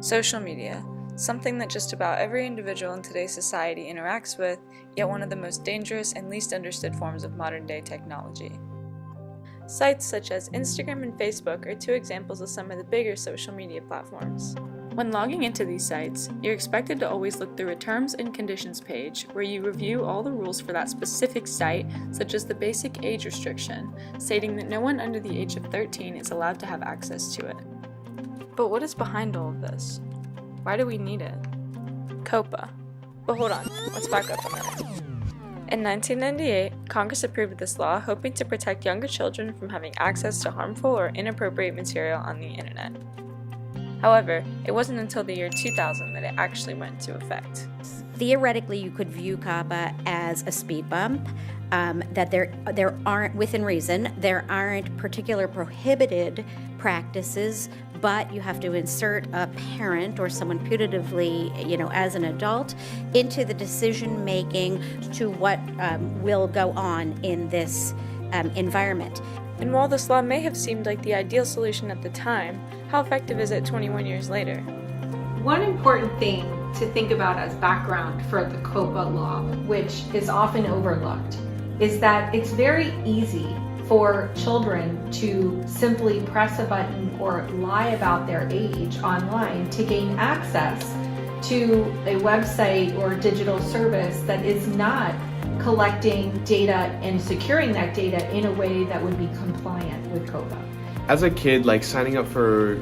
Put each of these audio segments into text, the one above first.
Social media, something that just about every individual in today's society interacts with, yet one of the most dangerous and least understood forms of modern-day technology. Sites such as Instagram and Facebook are two examples of some of the bigger social media platforms. When logging into these sites, you're expected to always look through a terms and conditions page where you review all the rules for that specific site, such as the basic age restriction, stating that no one under the age of 13 is allowed to have access to it. But what is behind all of this? Why do we need it? COPPA. But hold on, let's back up a minute. In 1998, Congress approved this law hoping to protect younger children from having access to harmful or inappropriate material on the internet. However, it wasn't until the year 2000 that it actually went into effect. Theoretically, you could view COPPA as a speed bump, that there aren't, within reason, there aren't particular prohibited practices, but you have to insert a parent or someone putatively, as an adult, into the decision making to what will go on in this environment. And while this law may have seemed like the ideal solution at the time, how effective is it 21 years later? One important thing to think about as background for the COPPA law, which is often overlooked, is that it's very easy for children to simply press a button or lie about their age online to gain access to a website or digital service that is not collecting data and securing that data in a way that would be compliant with COPPA. As a kid, signing up for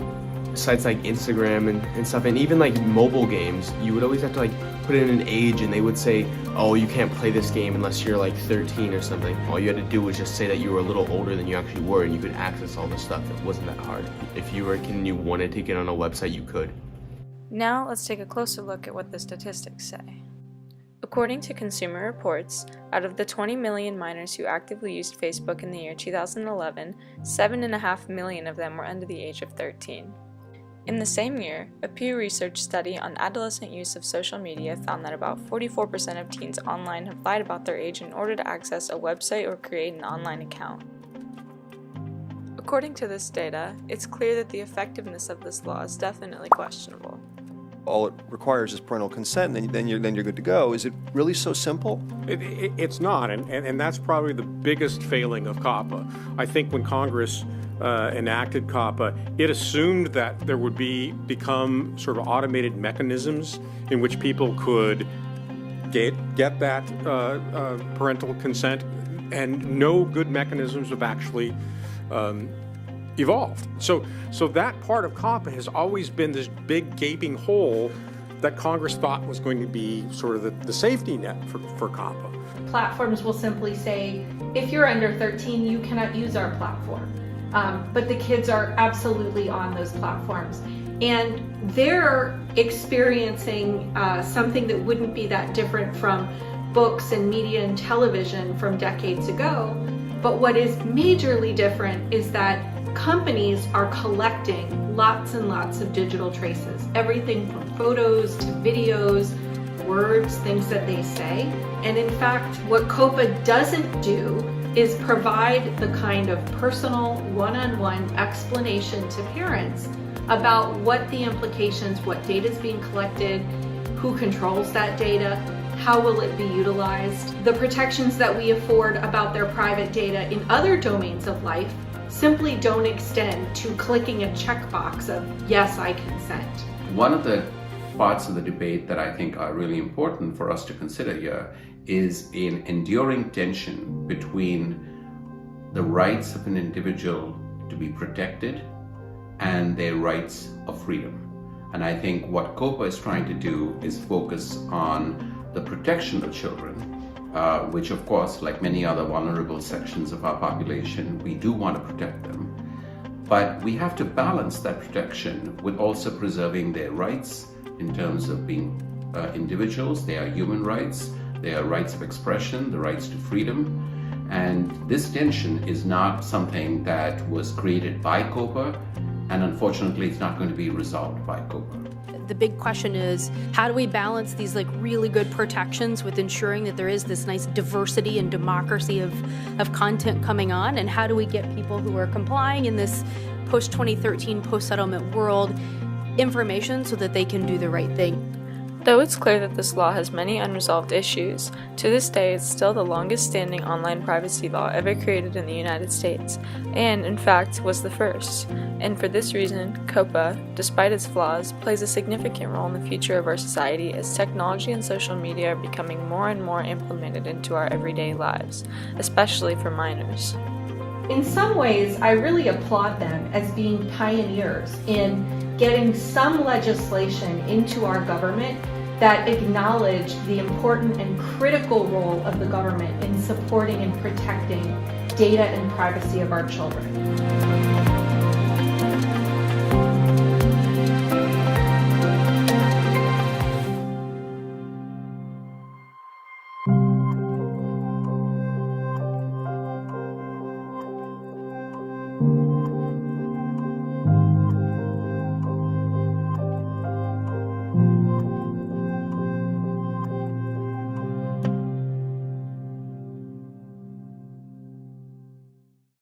sites like Instagram and stuff, and even mobile games, you would always have to put in an age, and they would say, oh, you can't play this game unless you're 13 or something. All you had to do was just say that you were a little older than you actually were, and you could access all the stuff. It wasn't that hard. If you were a kid and you wanted to get on a website, you could. Now let's take a closer look at what the statistics say. According to Consumer Reports, out of the 20 million minors who actively used Facebook in the year 2011, 7.5 million of them were under the age of 13. In the same year, a Pew Research study on adolescent use of social media found that about 44% of teens online have lied about their age in order to access a website or create an online account. According to this data, it's clear that the effectiveness of this law is definitely questionable. All it requires is parental consent, and then you're good to go. Is it really so simple? It's not, and that's probably the biggest failing of COPPA. I think when Congress enacted COPPA, it assumed that there would become sort of automated mechanisms in which people could get that parental consent, and no good mechanisms have actually evolved. So that part of COPPA has always been this big gaping hole that Congress thought was going to be sort of the safety net for COPPA. Platforms will simply say, if you're under 13, you cannot use our platform. But the kids are absolutely on those platforms. And they're experiencing something that wouldn't be that different from books and media and television from decades ago. But what is majorly different is that companies are collecting lots and lots of digital traces, everything from photos to videos, words, things that they say. And in fact, what COPPA doesn't do is provide the kind of personal one-on-one explanation to parents about what the implications, what data is being collected, who controls that data, how will it be utilized. The protections that we afford about their private data in other domains of life simply don't extend to clicking a checkbox of, yes, I consent. One of the parts of the debate that I think are really important for us to consider here is an enduring tension between the rights of an individual to be protected and their rights of freedom. And I think what COPPA is trying to do is focus on the protection of children, which of course, like many other vulnerable sections of our population, we do want to protect them. But we have to balance that protection with also preserving their rights in terms of being individuals. They are human rights, they are rights of expression, the rights to freedom. And this tension is not something that was created by COPPA, and unfortunately it's not going to be resolved by COPPA. The big question is, how do we balance these really good protections with ensuring that there is this nice diversity and democracy of content coming on, and how do we get people who are complying in this post-2013, post-settlement world information so that they can do the right thing. Though it's clear that this law has many unresolved issues, to this day it's still the longest standing online privacy law ever created in the United States, and, in fact, was the first. And for this reason, COPPA, despite its flaws, plays a significant role in the future of our society as technology and social media are becoming more and more implemented into our everyday lives, especially for minors. In some ways, I really applaud them as being pioneers in getting some legislation into our government that acknowledge the important and critical role of the government in supporting and protecting data and privacy of our children.